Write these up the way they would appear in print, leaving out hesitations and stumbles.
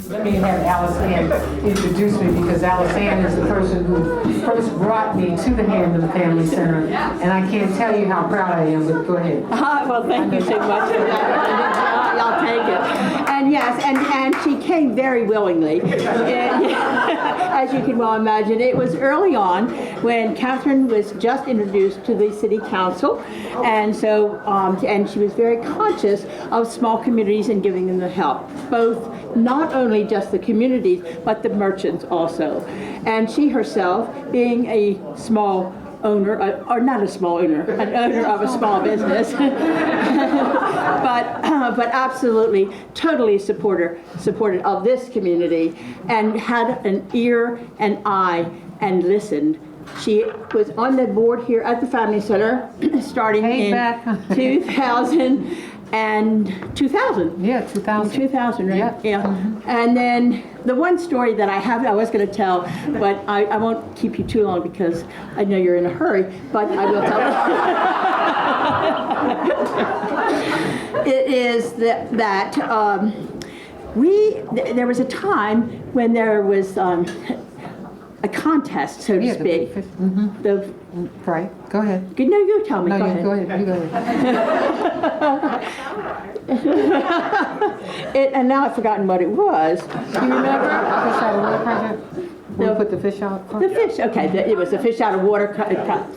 Let me have Alice Ann introduce me, because Alice Ann is the person who first brought me to the Hampden Family Center, and I can't tell you how proud I am, but go ahead. Well, thank you so much for that. I'll take it. And yes, and she came very willingly. And, as you can well imagine, it was early on when Catherine was just introduced to the City Council, and so and she was very conscious of small communities and giving them the help, both not only just the communities but the merchants also. And she herself, being a small owner, or not a small owner, an owner of a small business, but absolutely, totally supported of this community, and had an ear and eye and listened. She was on the board here at the Family Center starting in 2000. And 2000. Yeah, 2000. 2000, right? Yep. Yeah. Mm-hmm. And then the one story that I was going to tell, but I won't keep you too long because I know you're in a hurry, but I will tell it. It is that there was a time when there was a contest, so to speak. Right, go ahead. No, you tell me. No, go you ahead. go ahead. You go ahead. And now I've forgotten what it was. Do you remember? Fish out of water project? We'll put the fish out front? The fish, okay, it was the fish out of water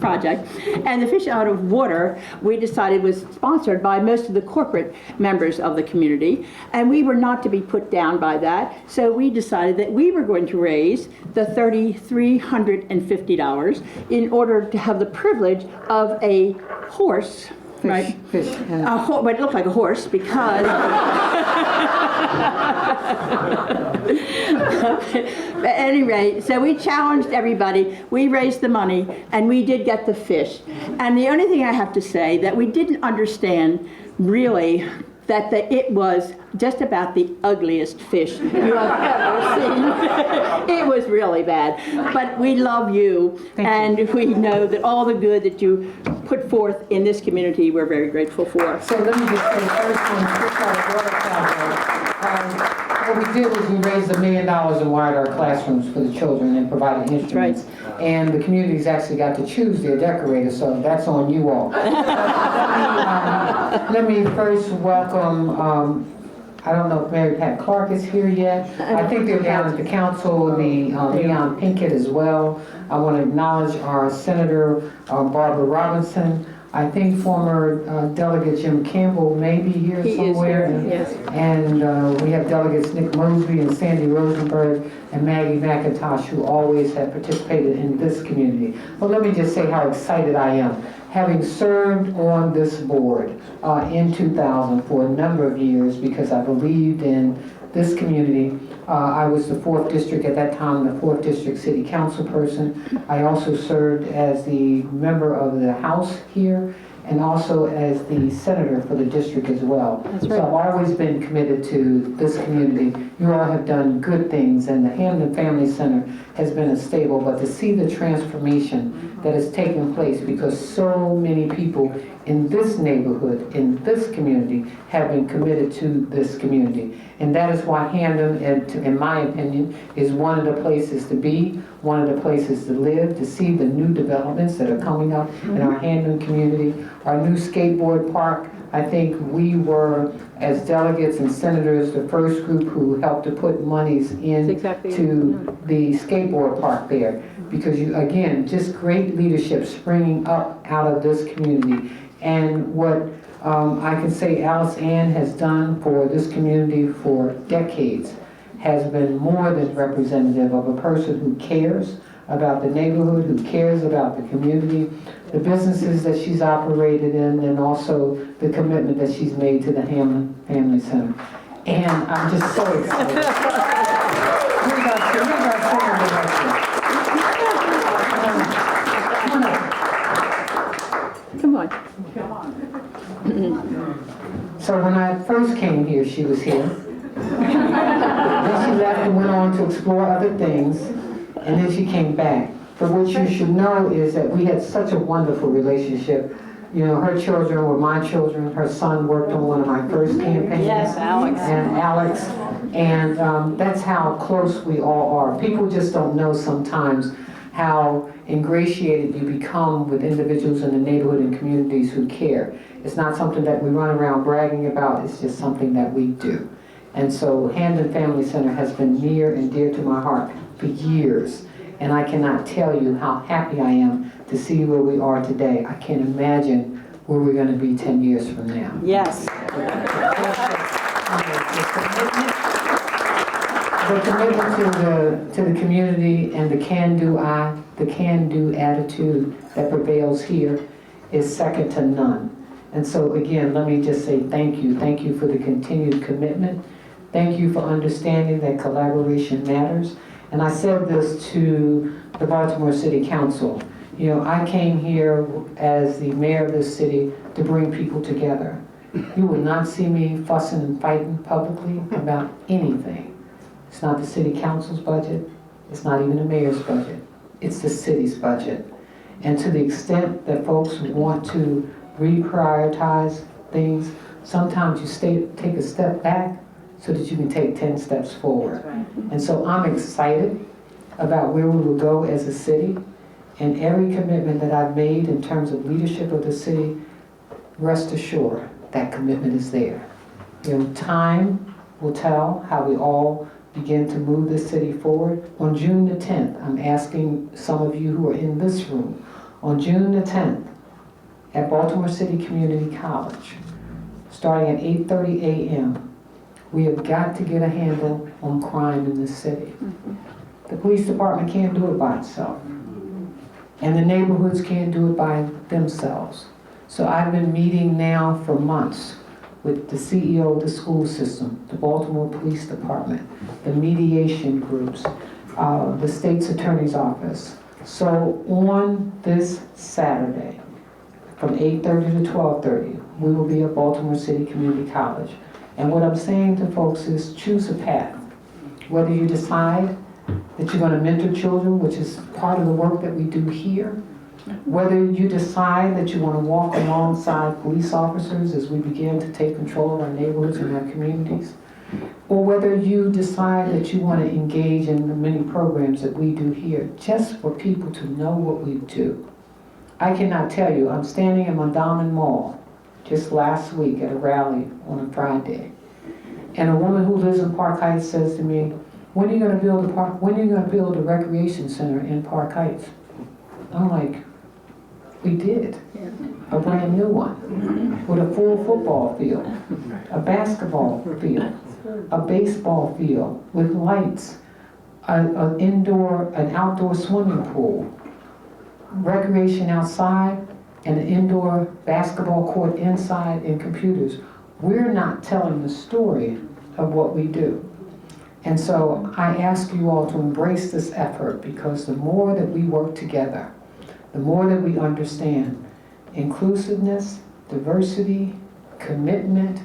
project. And the fish out of water, we decided, was sponsored by most of the corporate members of the community. And we were not to be put down by that. So we decided that we were going to raise the $3,350 in order to have the privilege of a horse. Right? Fish. Yeah. But it looked like a horse because. At any rate, so we challenged everybody. We raised the money, and we did get the fish. And the only thing I have to say that we didn't understand really that it was just about the ugliest fish you have ever seen. It was really bad. But we love you, and we know that all the good that you put forth in this community, we're very grateful for. So let me just say, first on Fish Out of Water project, what we did was we raised $1 million and wired our classrooms for the children and provided instruments. Right. And the communities actually got to choose their decorator, so that's on you all. Let me first welcome, I don't know if Mary Pat Clark is here yet. I think they're down at the council, Leon Pinkett as well. I want to acknowledge our Senator Barbara Robinson. I think former Delegate Jim Campbell may be here somewhere. He is here, yes. And we have delegates Nick Mosby and Sandy Rosenberg and Maggie McIntosh, who always have participated in this community. Well, let me just say how excited I am. Having served on this board in 2000 for a number of years because I believed in this community. I was the 4th District at that time, the 4th District City Council person. I also served as the member of the House here and also as the senator for the district as well. That's right. So I've always been committed to this community. You all have done good things, and the Hampden Family Center has been a stable, but to see the transformation that has taken place because so many people in this neighborhood, in this community, have been committed to this community. And that is why Hampden, in my opinion, is one of the places to be, one of the places to live, to see the new developments that are coming up in our Hampden community. Our new skateboard park, I think we were, as delegates and senators, the first group who helped to put monies into the skateboard park there. Because again, just great leadership springing up out of this community. And what I can say Alice Ann has done for this community for decades has been more than representative of a person who cares about the neighborhood, who cares about the community, the businesses that she's operated in, and also the commitment that she's made to the Hampden Family Center. And I'm just so excited. Here's our center director. Come on. So when I first came here, she was here. Then she left and went on to explore other things, and then she came back. But what you should know is that we had such a wonderful relationship You know, her children were my children. Her son worked on one of my first campaigns. Yes, Alex. And Alex. And that's how close we all are. People just don't know sometimes how ingratiated you become with individuals in the neighborhood and communities who care. It's not something that we run around bragging about, it's just something that we do. And so Hampden Family Center has been near and dear to my heart for years. And I cannot tell you how happy I am to see where we are today. I can't imagine where we're going to be 10 years from now. Yes. The commitment to the community and the can-do attitude that prevails here is second to none. And so again, let me just say thank you. Thank you for the continued commitment. Thank you for understanding that collaboration matters. And I said this to the Baltimore City Council. You know, I came here as the mayor of this city to bring people together. You will not see me fussing and fighting publicly about anything. It's not the city council's budget. It's not even the mayor's budget. It's the city's budget. And to the extent that folks want to reprioritize things, sometimes you take a step back so that you can take 10 steps forward. And so I'm excited about where we will go as a city, and every commitment that I've made in terms of leadership of the city, rest assured that commitment is there. You know, time will tell how we all begin to move this city forward. On June the 10th, I'm asking some of you who are in this room, on June the 10th, at Baltimore City Community College, starting at 8:30 a.m., we have got to get a handle on crime in this city. The police department can't do it by itself. And the neighborhoods can't do it by themselves. So I've been meeting now for months with the CEO of the school system, the Baltimore Police Department, the mediation groups, the state's attorney's office. So on this Saturday, from 8:30 to 12:30, we will be at Baltimore City Community College. And what I'm saying to folks is choose a path. Whether you decide that you're going to mentor children, which is part of the work that we do here, whether you decide that you want to walk alongside police officers as we begin to take control of our neighborhoods and our communities, or whether you decide that you want to engage in the many programs that we do here, just for people to know what we do. I cannot tell you, I'm standing in Mondawmin Mall just last week at a rally on a Friday, and a woman who lives in Park Heights says to me, when are you going to build a recreation center in Park Heights? I'm like, we did. A brand new one with a full football field, a basketball field, a baseball field with lights, an outdoor swimming pool, recreation outside, and an indoor basketball court inside, and computers. We're not telling the story of what we do. And so I ask you all to embrace this effort, because the more that we work together, the more that we understand inclusiveness, diversity, commitment,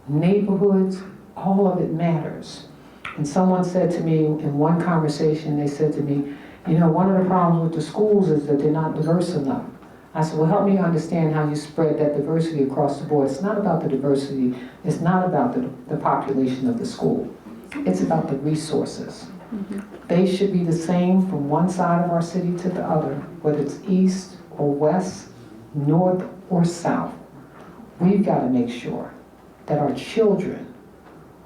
neighborhoods, all of it matters. And someone said to me in one conversation, they said to me, you know, one of the problems with the schools is that they're not diverse enough. I said, well, help me understand how you spread that diversity across the board. It's not about the diversity. It's not about the population of the school. It's about the resources. They should be the same from one side of our city to the other, whether it's east or west, north or south. We've got to make sure that our children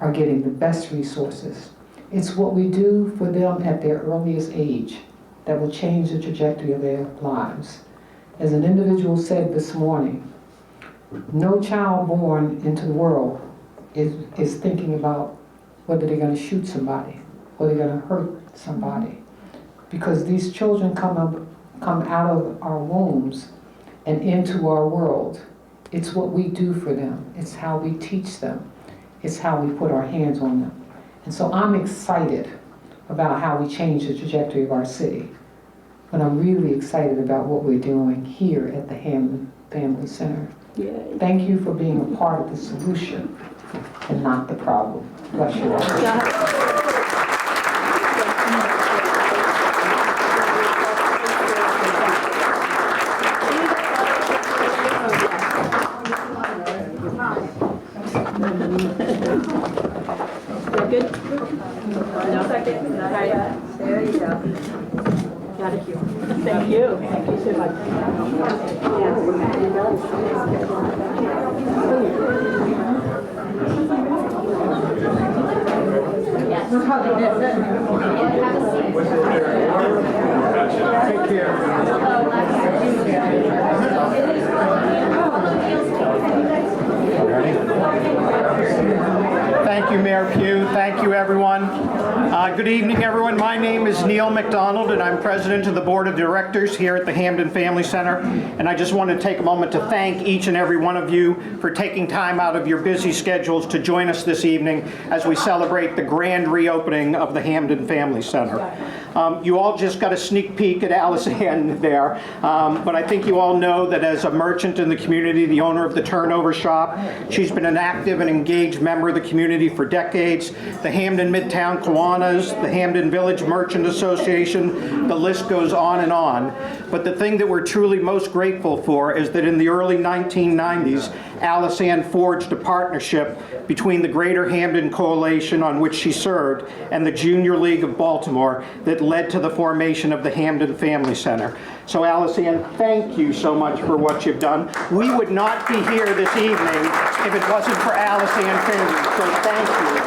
are getting the best resources. It's what we do for them at their earliest age that will change the trajectory of their lives. As an individual said this morning, no child born into the world is thinking about whether they're going to shoot somebody, or they're going to hurt somebody. Because these children come out of our wombs and into our world. It's what we do for them. It's how we teach them. It's how we put our hands on them. And so I'm excited about how we change the trajectory of our city. But I'm really excited about what we're doing here at the Hampden Family Center. Yay. Thank you for being a part of the solution and not the problem. Bless you all. That good? No? Second. Right. There you go. Got it. Thank you. Thank you so much. Take care. Thank you, Mayor Pugh. Thank you, everyone. Good evening, everyone. My name is Neil McDonald, and I'm president of the Board of Directors here at the Hampden Family Center. And I just want to take a moment to thank each and every one of you for taking time out of your busy schedules to join us this evening as we celebrate the grand reopening of the Hampden Family Center. You all just got a sneak peek at Alice Ann there, but I think you all know that as a merchant in the community, the owner of the Turnover Shop, she's been an active and engaged member of the community for decades. The Hampden Midtown Kiwanis, the Hampden Village Merchant Association, the list goes on and on. But the thing that we're truly most grateful for is that in the early 1990s, Alice Ann forged a partnership between the Greater Hampden Coalition, on which she served, and the Junior League of Baltimore that led to the formation of the Hampden Family Center. So Alice Ann, thank you so much for what you've done. We would not be here this evening if it wasn't for Alice Ann Finley, so thank you so much.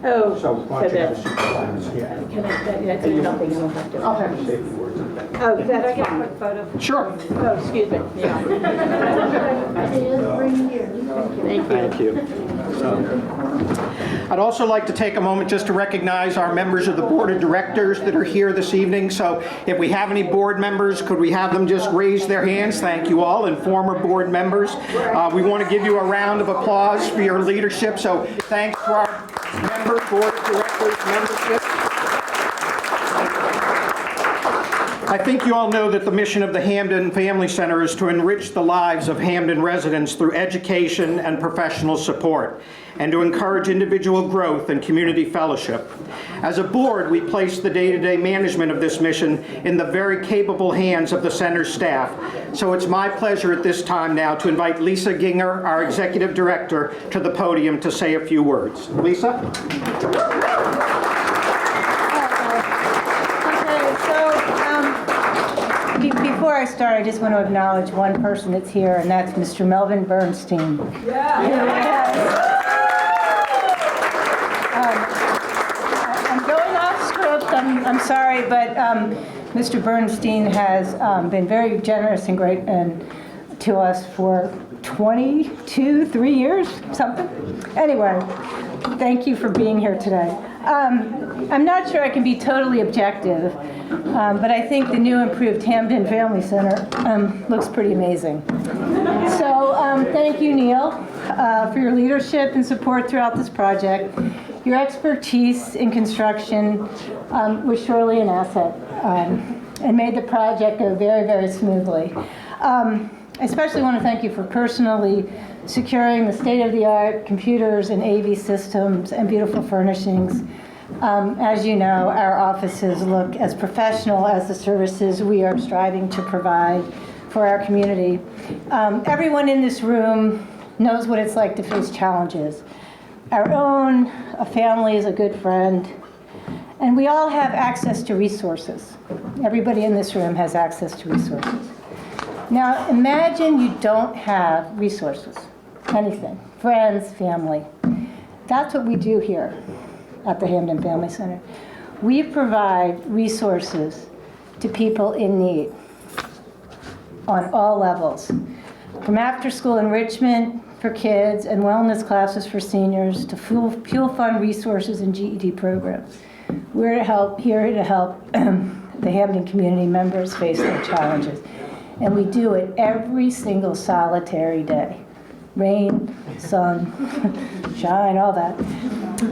Oh, So why don't you have a seat? can I, that's nothing, I don't have to. I'll have you say a few words. Oh, that's fine. Sure. Oh, excuse me. Yeah. Thank you. Thank you. I'd also like to take a moment just to recognize our members of the Board of Directors that are here this evening. So if we have any board members, could we have them just raise their hands? Thank you all, and former board members. We want to give you a round of applause for your leadership. So thanks to our Board of Directors membership. I think you all know that the mission of the Hampden Family Center is to enrich the lives of Hampden residents through education and professional support, and to encourage individual growth and community fellowship. As a board, we place the day-to-day management of this mission in the very capable hands of the center's staff. So it's my pleasure at this time now to invite Lisa Ginger, our executive director, to the podium to say a few words. Lisa? Before I start, I just want to acknowledge one person that's here, and that's Mr. Melvin Bernstein. I'm going off script. I'm sorry, but Mr. Bernstein has been very generous and great to us for 3 years, something. Anyway, thank you for being here today. I'm not sure I can be totally objective, but I think the new improved Hampden Family Center looks pretty amazing. So thank you, Neil, for your leadership and support throughout this project. Your expertise in construction was surely an asset and made the project go very, very smoothly. I especially want to thank you for personally securing the state-of-the-art computers and AV systems and beautiful furnishings. As you know, our offices look as professional as the services we are striving to provide for our community. Everyone in this room knows what it's like to face challenges. Our own, a family is a good friend, and we all have access to resources. Everybody in this room has access to resources. Now, imagine you don't have resources, anything, friends, family. That's what we do here at the Hampden Family Center. We provide resources to people in need on all levels, from after-school enrichment for kids and wellness classes for seniors to fuel fund resources and GED programs. We're here to help the Hampden community members face their challenges. And we do it every single solitary day. Rain, sun, shine, all that.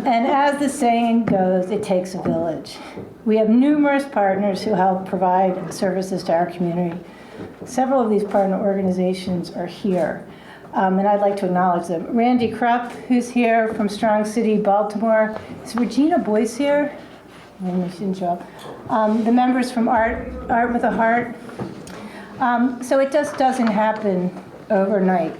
And as the saying goes, it takes a village. We have numerous partners who help provide services to our community. Several of these partner organizations are here, and I'd like to acknowledge them. Randy Krupp, who's here from Strong City, Baltimore. Is Regina Boyce here? The members from Art with a Heart. So it just doesn't happen overnight.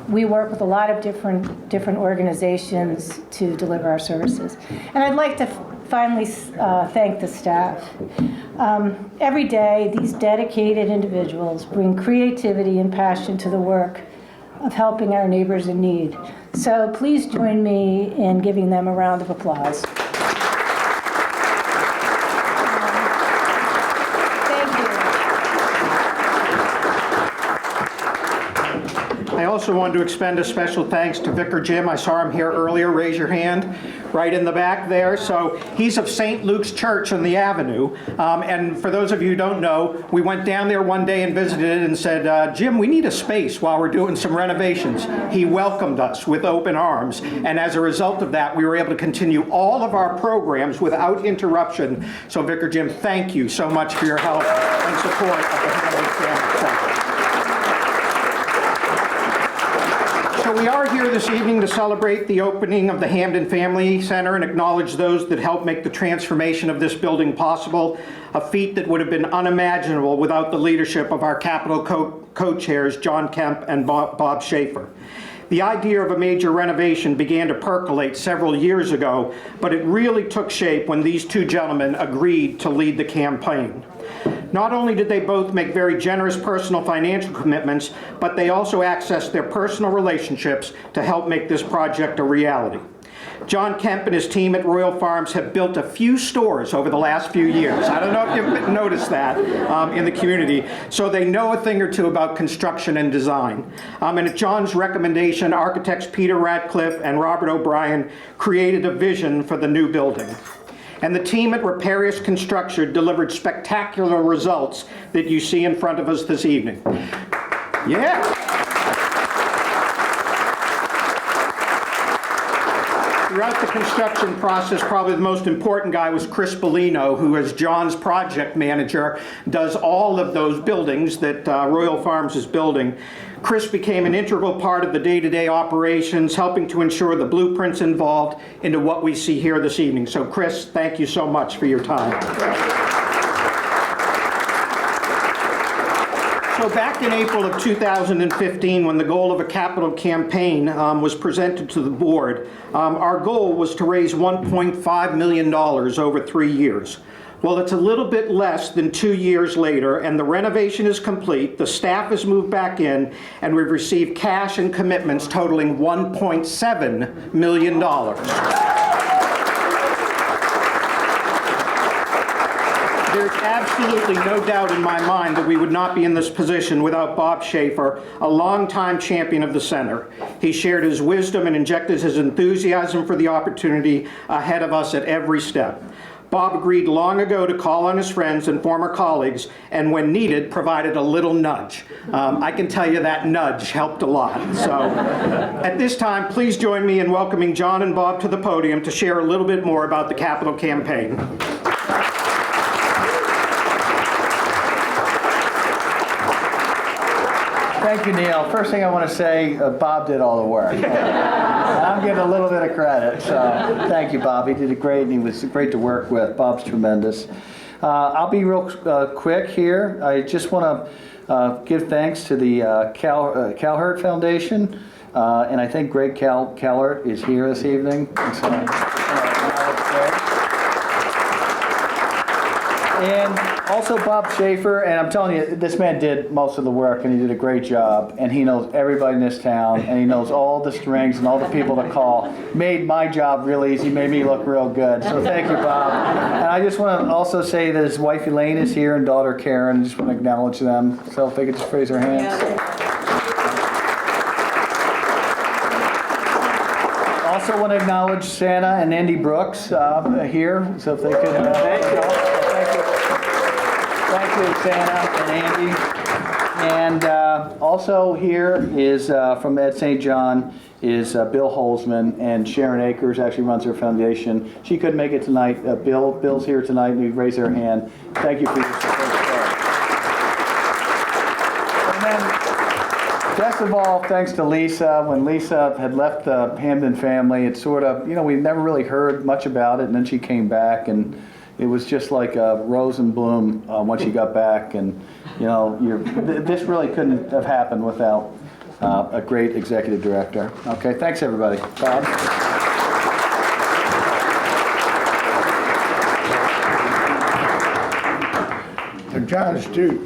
We work with a lot of different organizations to deliver our services. And I'd like to finally thank the staff. Every day, these dedicated individuals bring creativity and passion to the work of helping our neighbors in need. So please join me in giving them a round of applause. I also wanted to extend a special thanks to Vicar Jim. I saw him here earlier. Raise your hand right in the back there. So he's of St. Luke's Church on the Avenue. And for those of you who don't know, we went down there one day and visited it and said, Jim, we need a space while we're doing some renovations. He welcomed us with open arms. And as a result of that, we were able to continue all of our programs without interruption. So Vicar Jim, thank you so much for your help and support of the Hampden Family Center. So we are here this evening to celebrate the opening of the Hampden Family Center and acknowledge those that helped make the transformation of this building possible, a feat that would have been unimaginable without the leadership of our Capital co-chairs, John Kemp and Bob Schaefer. The idea of a major renovation began to percolate several years ago, but it really took shape when these two gentlemen agreed to lead the campaign. Not only did they both make very generous personal financial commitments, but they also accessed their personal relationships to help make this project a reality. John Kemp and his team at Royal Farms have built a few stores over the last few years. I don't know if you've noticed that in the community. So they know a thing or two about construction and design. And at John's recommendation, architects Peter Radcliffe and Robert O'Brien created a vision for the new building. And the team at Reparious Construction delivered spectacular results that you see in front of us this evening. Yeah. Throughout the construction process, probably the most important guy was Chris Bellino, who as John's project manager does all of those buildings that Royal Farms is building. Chris became an integral part of the day-to-day operations, helping to ensure the blueprints involved into what we see here this evening. So Chris, thank you so much for your time. So back in April of 2015, when the goal of a capital campaign was presented to the board, our goal was to raise $1.5 million over 3 years. Well, it's a little bit less than 2 years later, and the renovation is complete, the staff has moved back in, and we've received cash and commitments totaling $1.7 million. There's absolutely no doubt in my mind that we would not be in this position without Bob Schaefer, a longtime champion of the center. He shared his wisdom and injected his enthusiasm for the opportunity ahead of us at every step. Bob agreed long ago to call on his friends and former colleagues, and when needed, provided a little nudge. I can tell you that nudge helped a lot. So at this time, please join me in welcoming John and Bob to the podium to share a little bit more about the capital campaign. Thank you, Neil. First thing I want to say, Bob did all the work. I'm getting a little bit of credit, so thank you, Bob. He did it great, and he was great to work with. Bob's tremendous. I'll be real quick here. I just want to give thanks to the Calhert Foundation, and I think Greg Calhert is here this evening. And also Bob Schaefer, and I'm telling you, this man did most of the work, and he did a great job, and he knows everybody in this town, and he knows all the strings and all the people to call. Made my job real easy, made me look real good, so thank you, Bob. And I just want to also say that his wife Elaine is here, and daughter Karen. I just want to acknowledge them, so if they could just raise their hands. Also want to acknowledge Santa and Andy Brooks here, so if they could. Thank you, Santa and Andy. And also here is from Ed St. John is Bill Holzman, and Sharon Akers actually runs her foundation. She couldn't make it tonight. Bill's here tonight, and he raised their hand. Thank you for your support. And then Best of all, thanks to Lisa. When Lisa had left the Hampden family, it sort of, we never really heard much about it, and then she came back, and it was just like a rose and bloom when she got back, and this really couldn't have happened without a great executive director. Okay, thanks everybody. Bob? John's too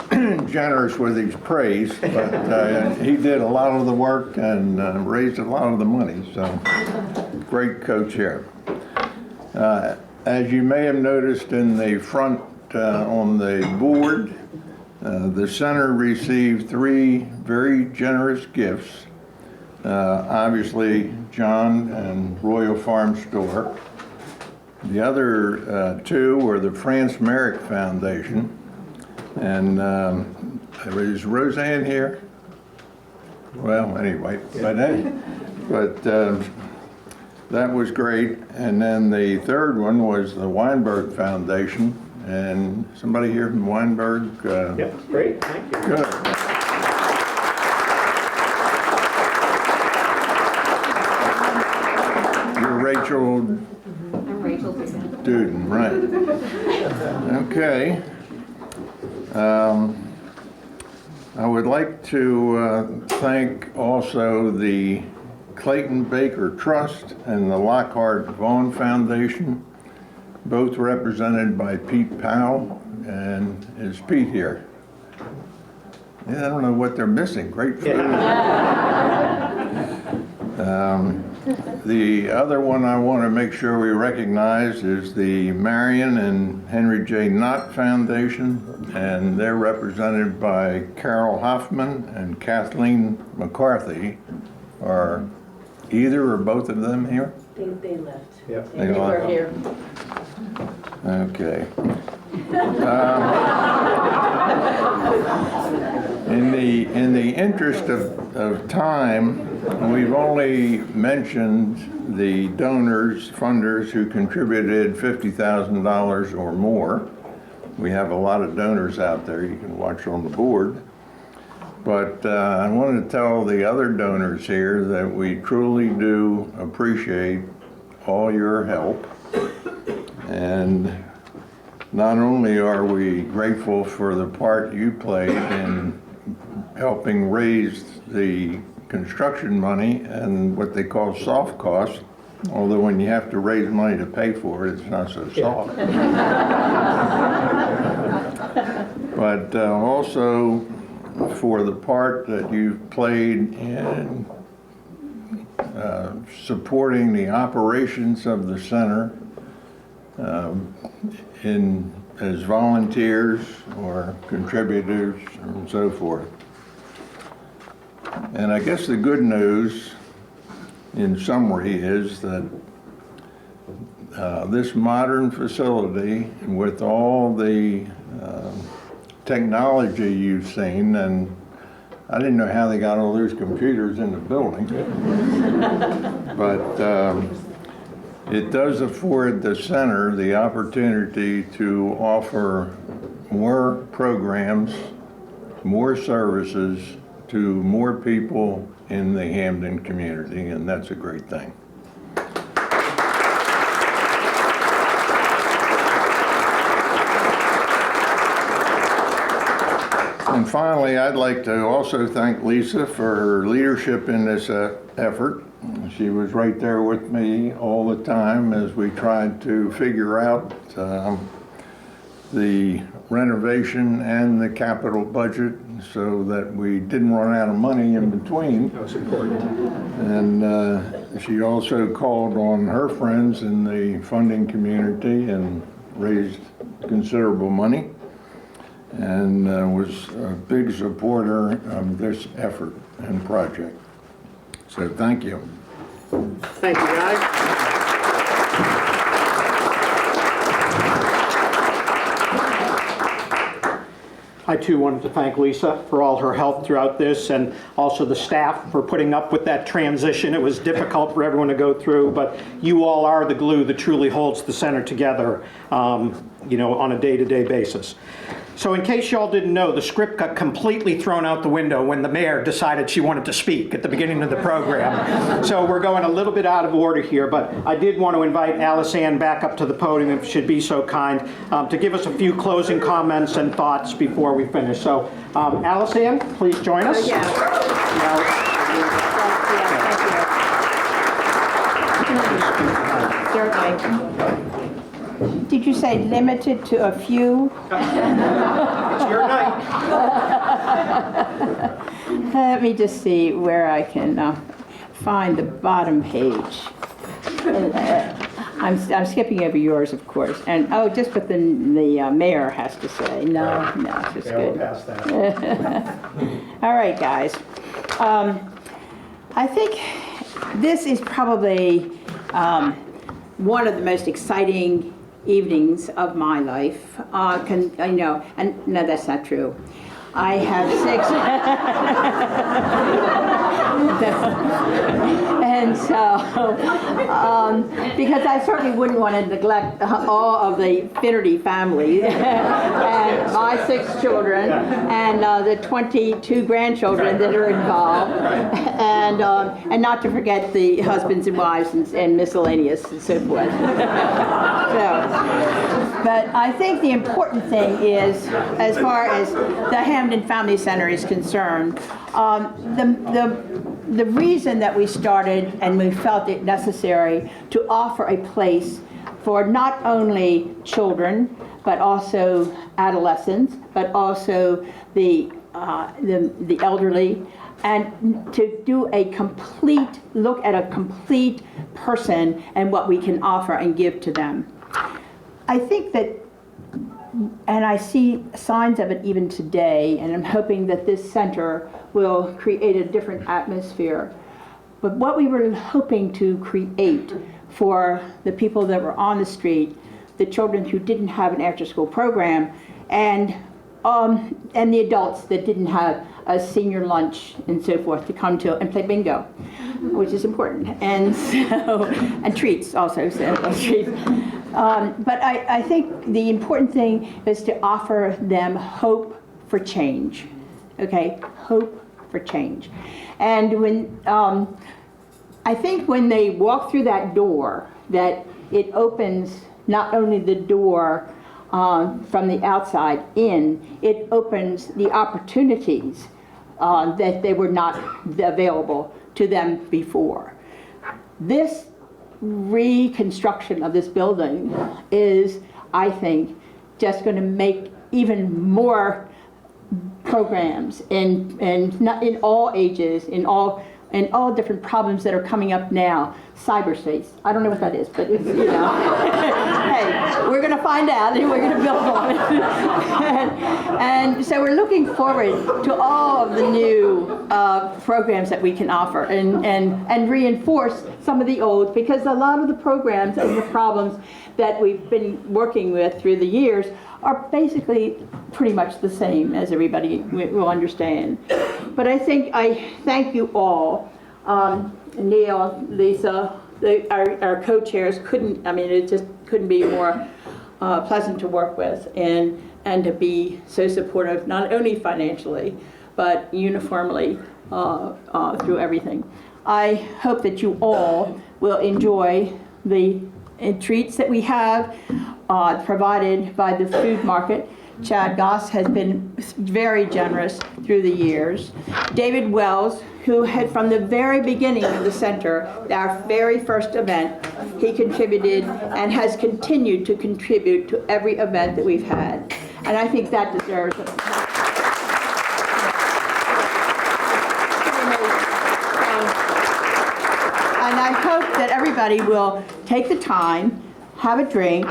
generous with his praise, but he did a lot of the work and raised a lot of the money, so great co-chair. As you may have noticed in the front on the board, the center received 3 very generous gifts. Obviously, John and Royal Farm Store. The other 2 were the France Merrick Foundation. And is Roseanne here? Well, anyway, but that was great. And then the third one was the Weinberg Foundation. And somebody here from Weinberg? Yep, great, thank you. Good. You're Rachel? I'm Rachel Duden, right. Okay. I would like to thank also the Clayton Baker Trust and the Lockhart Vaughn Foundation, both represented by Pete Powell. And is Pete here? Yeah, I don't know what they're missing. Great food. The other one I want to make sure we recognize is the Marion and Henry J. Knott Foundation, and they're represented by Carol Hoffman and Kathleen McCarthy. Are either or both of them here? They left. Yep. They We're here. Okay. In the interest of time, we've only mentioned the donors, funders who contributed $50,000 or more. We have a lot of donors out there you can watch on the board. But I want to tell the other donors here that we truly do appreciate all your help. And not only are we grateful for the part you played in helping raise the construction money and what they call soft costs, although when you have to raise money to pay for it, it's not so soft. But also for the part that you've played in supporting the operations of the center as volunteers or contributors and so forth. And I guess the good news in summary is that this modern facility with all the technology you've seen, and I didn't know how they got all those computers in the building, but it does afford the center the opportunity to offer more programs, more services to more people in the Hampden community, and that's a great thing. And finally, I'd like to also thank Lisa for her leadership in this effort. She was right there with me all the time as we tried to figure out the renovation and the capital budget so that we didn't run out of money in between. That was important. And she also called on her friends in the funding community and raised considerable money, and was a big supporter of this effort and project. So thank you. Thank you, guys. I too wanted to thank Lisa for all her help throughout this, and also the staff for putting up with that transition. It was difficult for everyone to go through, but you all are the glue that truly holds the center together, on a day-to-day basis. So in case y'all didn't know, the script got completely thrown out the window when the mayor decided she wanted to speak at the beginning of the program. So we're going a little bit out of order here, but I did want to invite Alice Ann back up to the podium, if she'd be so kind, to give us a few closing comments and thoughts before we finish. So Alice Ann, please join us. Certainly. Did you say limited to a few? It's your night. Let me just see where I can find the bottom page. I'm skipping over yours, of course. And, oh, just what the mayor has to say. No, it's just good. Past that. All right, guys. I think this is probably one of the most exciting evenings of my life. And no, that's not true. I have 6. And so, because I certainly wouldn't want to neglect all of the Finnerty family and my 6 children and the 22 grandchildren that are involved, and not to forget the husbands and wives and miscellaneous and so forth. But I think the important thing is, as far as the Hampden Family Center is concerned, the reason that we started and we felt it necessary to offer a place for not only children, but also adolescents, but also the elderly, and to do a complete look at a complete person and what we can offer and give to them. I think that, and I see signs of it even today, and I'm hoping that this center will create a different atmosphere. But what we were hoping to create for the people that were on the street, the children who didn't have an after-school program, and the adults that didn't have a senior lunch and so forth to come to and play bingo, which is important, and so, and treats also, so treats. But I think the important thing is to offer them hope for change, okay? Hope for change. And when, I think when they walk through that door, that it opens not only the door from the outside in, it opens the opportunities that they were not available to them before. This reconstruction of this building is, I think, just going to make even more programs in all ages, in all different problems that are coming up now. Cyberspace. I don't know what that is, but it's, you know. Hey, we're going to find out and we're going to build on it. and so we're looking forward to all of the new programs that we can offer and reinforce some of the old, because a lot of the programs and the problems that we've been working with through the years are basically pretty much the same, as everybody will understand. But I thank you all. Neil, Lisa, our co-chairs it just couldn't be more pleasant to work with and to be so supportive, not only financially, but uniformly through everything. I hope that you all will enjoy the treats that we have provided by the food market. Chad Goss has been very generous through the years. David Wells, who had from the very beginning of the center, our very first event, he contributed and has continued to contribute to every event that we've had. And I think that deserves it. And I hope that everybody will take the time, have a drink,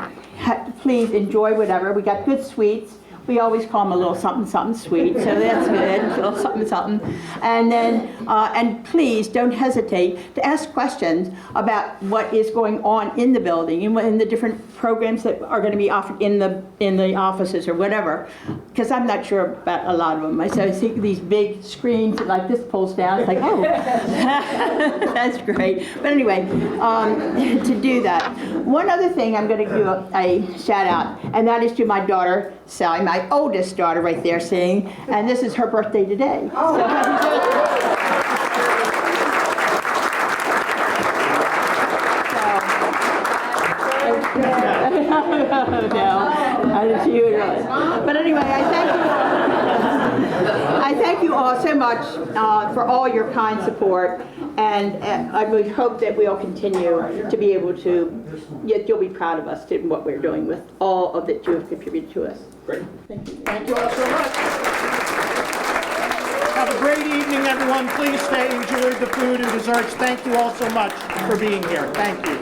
please enjoy whatever. We got good sweets. We always call them a little something, something sweet, so that's good, a little something, something. And then, and please don't hesitate to ask questions about what is going on in the building and in the different programs that are going to be offered in the offices or whatever, because I'm not sure about a lot of them. I see these big screens like this pulls down, it's like, oh, that's great. But anyway, to do that. One other thing I'm going to do a shout out, and that is to my daughter, Sally, my my oldest daughter right there sing, and this is her birthday today. So happy birthday. No, I didn't see you really. But anyway, I thank you all so much for all your kind support, and I would hope that we'll continue to be able to, you'll be proud of us in what we're doing with all of that you have contributed to us. Great. Thank you all so much. Have a great evening, everyone. Please stay, enjoy the food and desserts. Thank you all so much for being here. Thank you.